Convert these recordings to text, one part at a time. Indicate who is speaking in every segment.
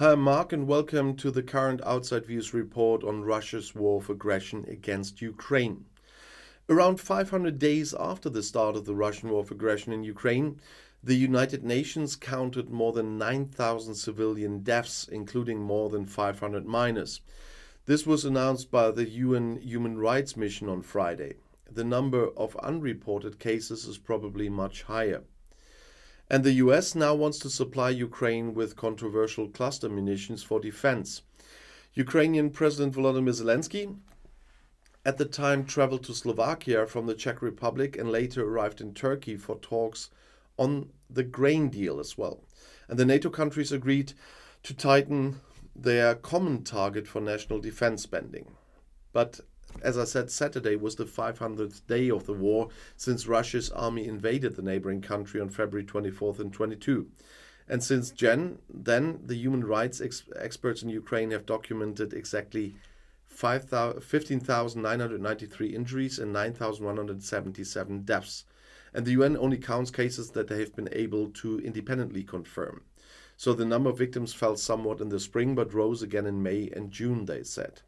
Speaker 1: Hi, Mark, and welcome to the current Outside Views report on Russia's war of aggression against Ukraine. Around 500 days after the start of the Russian war of aggression in Ukraine, the United Nations counted more than 9,000 civilian deaths, including more than 500 minors. This was announced by the UN Human Rights Mission on Friday. The number of unreported cases is probably much higher. And the US now wants to supply Ukraine with controversial cluster munitions for defense. Ukrainian President Volodymyr Zelensky at the time traveled to Slovakia from the Czech Republic and later arrived in Turkey for talks on the grain deal as well. And the NATO countries agreed to tighten their common target for national defense spending. But as I said, Saturday was the 500th day of the war since Russia's army invaded the neighboring country on February 24th and 22. And since then, the human rights experts in Ukraine have documented exactly 15,993 injuries and 9,177 deaths. And the UN only counts cases that they have been able to independently confirm. So the number of victims fell somewhat in the spring, but rose again in May and June, they said.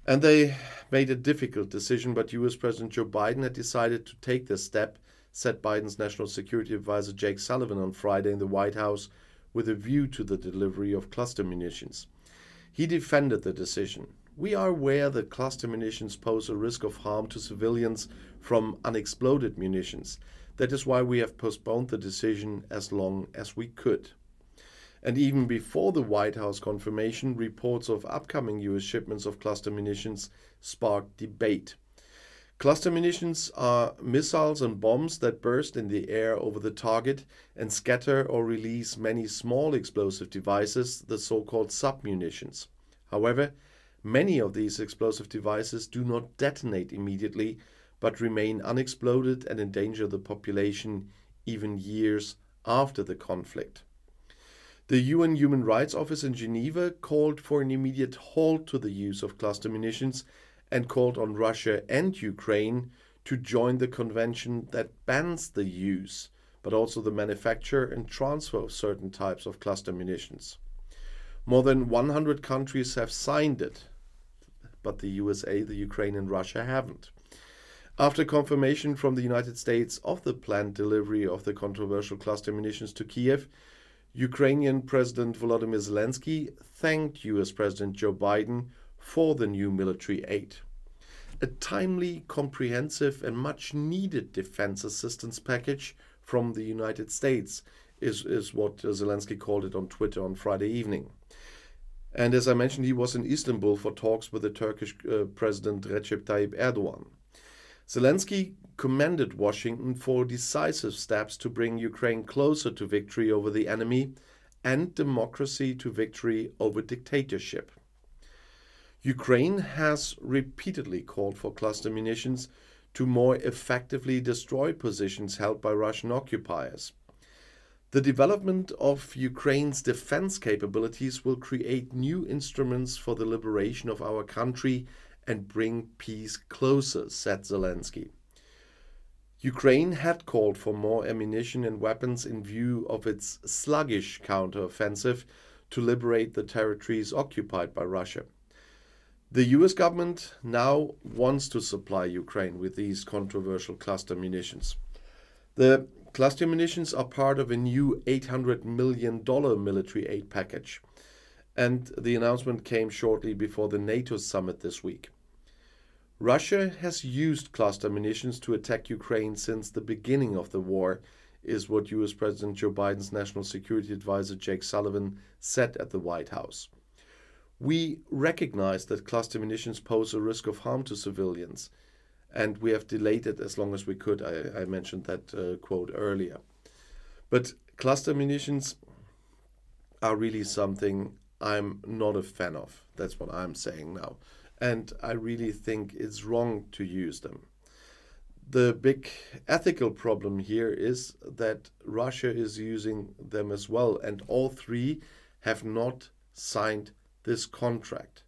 Speaker 1: And they made a difficult decision, but US President Joe Biden had decided to take this step, said Biden's National Security Advisor Jake Sullivan on Friday in the White House, with a view to the delivery of cluster munitions. He defended the decision. "We are aware that cluster munitions pose a risk of harm to civilians from unexploded munitions. That is why we have postponed the decision as long as we could." And even before the White House confirmation, reports of upcoming US shipments of cluster munitions sparked debate. Cluster munitions are missiles and bombs that burst in the air over the target and scatter or release many small explosive devices, the so-called submunitions. However, many of these explosive devices do not detonate immediately, but remain unexploded and endanger the population even years after the conflict. The UN Human Rights Office in Geneva called for an immediate halt to the use of cluster munitions and called on Russia and Ukraine to join the convention that bans the use, but also the manufacture and transfer of certain types of cluster munitions. More than 100 countries have signed it, but the USA, the Ukraine, and Russia haven't. After confirmation from the United States of the planned delivery of the controversial cluster munitions to Kiev, Ukrainian President Volodymyr Zelensky thanked US President Joe Biden for the new military aid. A timely, comprehensive and much needed defense assistance package from the United States is what Zelensky called it on Twitter on Friday evening. And as I mentioned, he was in Istanbul for talks with the Turkish President Recep Tayyip Erdogan. Zelensky commended Washington for decisive steps to bring Ukraine closer to victory over the enemy and democracy to victory over dictatorship. Ukraine has repeatedly called for cluster munitions to more effectively destroy positions held by Russian occupiers. The development of Ukraine's defense capabilities will create new instruments for the liberation of our country and bring peace closer, said Zelensky. Ukraine had called for more ammunition and weapons in view of its sluggish counteroffensive to liberate the territories occupied by Russia. The US government now wants to supply Ukraine with these controversial cluster munitions. The cluster munitions are part of a new $800 million military aid package, and the announcement came shortly before the NATO summit this week. Russia has used cluster munitions to attack Ukraine since the beginning of the war, is what US President Joe Biden's National Security Advisor Jake Sullivan said at the White House. "We recognize that cluster munitions pose a risk of harm to civilians, and we have delayed it as long as we could." I mentioned that quote earlier. But cluster munitions are really something I'm not a fan of. That's what I'm saying now. And I really think it's wrong to use them. The big ethical problem here is that Russia is using them as well, and all three have not signed this contract.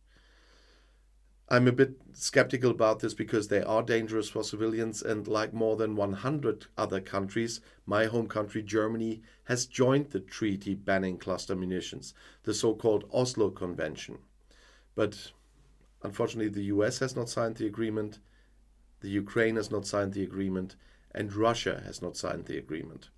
Speaker 1: I'm a bit skeptical about this because they are dangerous for civilians, and like more than 100 other countries, my home country Germany has joined the treaty banning cluster munitions, the so-called Oslo Convention. But unfortunately the US has not signed the agreement, the Ukraine has not signed the agreement, and Russia has not signed the agreement.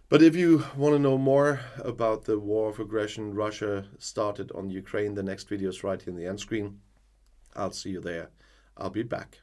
Speaker 1: But if you want to know more about the war of aggression Russia started on Ukraine, the next video is right here in the end screen. I'll see you there. I'll be back.